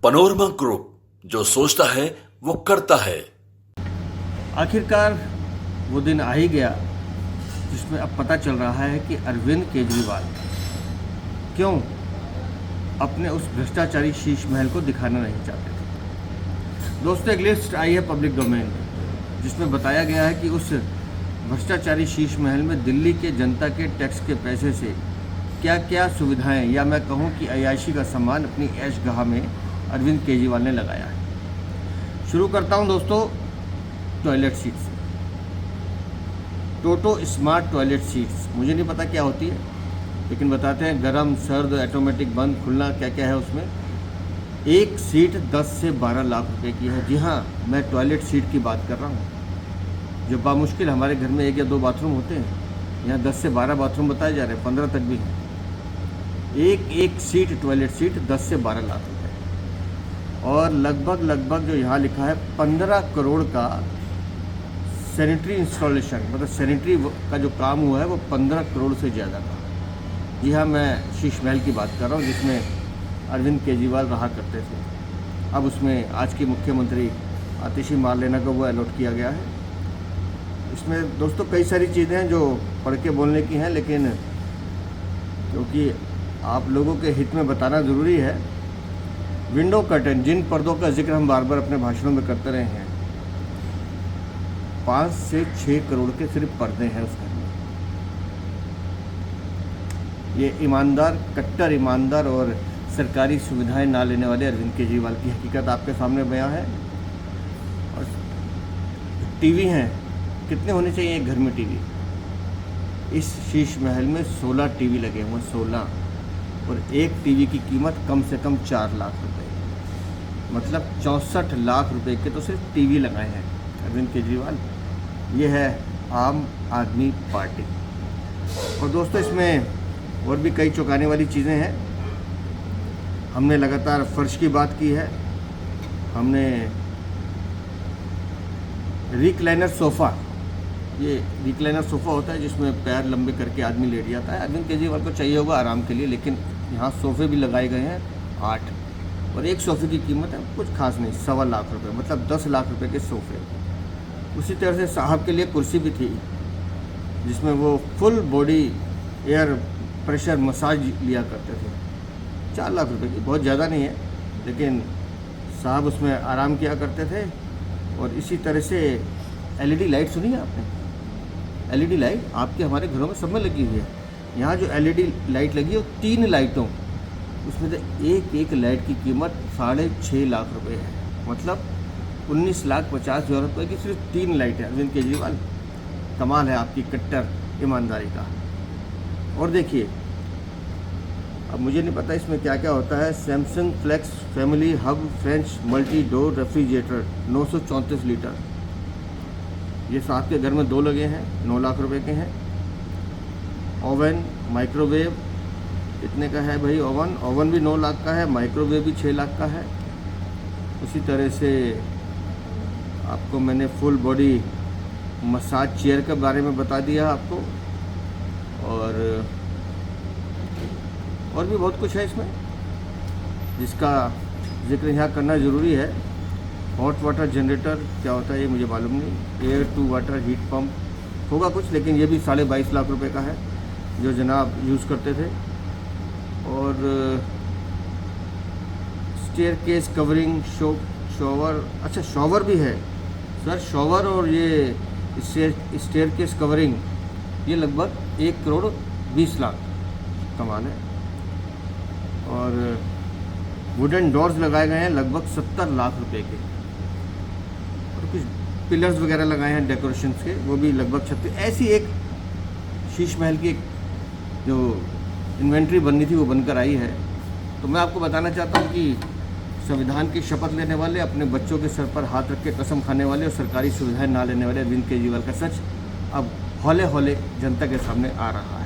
Panorama group, जो सोचता है वो करता है। आखिरकार वो दिन आ ही गया जिसमें अब पता चल रहा है कि अरविंद केजरीवाल क्यों अपने उस भ्रष्टाचारी शीश महल को दिखाना नहीं चाहते थे। दोस्तों, एक लिस्ट आई है पब्लिक डोमेन में जिसमें बताया गया है कि उस भ्रष्टाचारी शीश महल में दिल्ली के जनता के टैक्स के पैसे से क्या क्या सुविधाएं या मैं कहूं कि अय्याशी का सामान अपनी ऐशगाह में अरविंद केजरीवाल ने लगाया है। शुरू करता हूं दोस्तों टॉयलेट सीट से। टोटो स्मार्ट टॉयलेट सीट्स, मुझे नहीं पता क्या होती है, लेकिन बताते हैं गरम सर्द ऑटोमेटिक बंद खुलना क्या क्या है उसमें। एक सीट 10 से 12 लाख रुपए की है। जी हाँ, मैं टॉयलेट सीट की बात कर रहा हूँ। जो बामुश्किल हमारे घर में 1 या 2 बाथरूम होते हैं, यहाँ 10 से 12 बाथरूम बताए जा रहे हैं, 15 तक भी हैं। एक सीट टॉयलेट सीट 10 से 12 लाख रुपए। और लगभग जो यहाँ लिखा है 15 करोड़ का सैनिटरी इंस्टॉलेशन, मतलब सैनिटरी का जो काम हुआ है वो 15 करोड़ से ज़्यादा का। जी हाँ, मैं शीश महल की बात कर रहा हूँ जिसमें अरविंद केजरीवाल रहा करते थे। अब उसमें आज के मुख्यमंत्री आतिशी मारलेना को वो अलॉट किया गया है। इसमें दोस्तों कई सारी चीज़ें हैं जो पढ़ के बोलने की हैं, लेकिन क्योंकि आप लोगों के हित में बताना ज़रूरी है। विंडो कर्टन, जिन पर्दों का जिक्र हम बार बार अपने भाषणों में करते रहे हैं, 5 से 6 करोड़ के सिर्फ पर्दे हैं उस घर में। ये ईमानदार, कट्टर ईमानदार और सरकारी सुविधाएं ना लेने वाले अरविंद केजरीवाल की हकीकत आपके सामने बयां है। और टीवी हैं, कितने होने चाहिए एक घर में टीवी? इस शीश महल में 16 टीवी लगे हुए हैं, 16, और एक टीवी की कीमत कम से कम 4 लाख रुपए, मतलब 64 लाख रुपए के तो सिर्फ टीवी लगाए हैं अरविंद केजरीवाल। ये है आम आदमी पार्टी। और दोस्तों, इसमें और भी कई चौंकाने वाली चीज़ें हैं। हमने लगातार फर्श की बात की है, हमने रिक्लाइनर सोफ़ा, ये रिक्लाइनर सोफ़ा होता है जिसमें पैर लंबे करके आदमी लेट जाता है। अरविंद केजरीवाल को चाहिए होगा आराम के लिए, लेकिन यहाँ सोफ़े भी लगाए गए हैं 8, और एक सोफ़े की कीमत है कुछ खास नहीं, 1.25 लाख रुपये, मतलब 10 लाख रुपए के सोफ़े। उसी तरह से साहब के लिए कुर्सी भी थी जिसमें वो full body air pressure massage लिया करते थे, 4 लाख रुपए की, बहुत ज़्यादा नहीं है, लेकिन साहब उसमें आराम किया करते थे। और इसी तरह से LED लाइट सुनी है आपने? LED लाइट आपके हमारे घरों में सब में लगी हुई है। यहाँ जो LED लाइट लगी है वो 3 लाइटों, उसमें से एक लाइट की कीमत 6.5 लाख रुपए है, मतलब 19,50,000 रुपये की सिर्फ 3 लाइट है। अरविंद केजरीवाल, कमाल है आपकी कट्टर ईमानदारी का। और देखिए, अब मुझे नहीं पता इसमें क्या क्या होता है। Samsung Flex Family Hub French multi door refrigerator 934 litre, ये साहब के घर में 2 लगे हैं, 9 लाख रुपए के हैं। ओवन, माइक्रोवेव, कितने का है भाई? ओवन भी 9 लाख का है, माइक्रोवेव भी 6 लाख का है। उसी तरह से आपको मैंने फुल बॉडी मसाज चेयर के बारे में बता दिया आपको, और भी बहुत कुछ है इसमें जिसका जिक्र यहाँ करना ज़रूरी है। हॉट वाटर जनरेटर क्या होता है ये मुझे मालूम नहीं। Air to water heat pump होगा कुछ, लेकिन ये भी 22.5 लाख रुपए का है जो जनाब यूज़ करते थे। और स्टेयर केस कवरिंग, शॉवर, अच्छा शॉवर भी है सर, शॉवर और ये स्टेयर केस कवरिंग, ये लगभग 1 करोड़ 20 लाख, कमाल है। और वुडन डोर्स लगाए गए हैं लगभग 70 लाख रुपए के, और कुछ पिलर्स वगैरह लगाए हैं डेकोरेशंस के, वो भी लगभग 36। ऐसी एक शीश महल की एक जो इन्वेंट्री बननी थी वो बनकर आई है। तो मैं आपको बताना चाहता हूँ कि संविधान की शपथ लेने वाले, अपने बच्चों के सर पर हाथ रख के कसम खाने वाले और सरकारी सुविधाएं ना लेने वाले अरविंद केजरीवाल का सच अब हौले हौले जनता के सामने आ रहा है।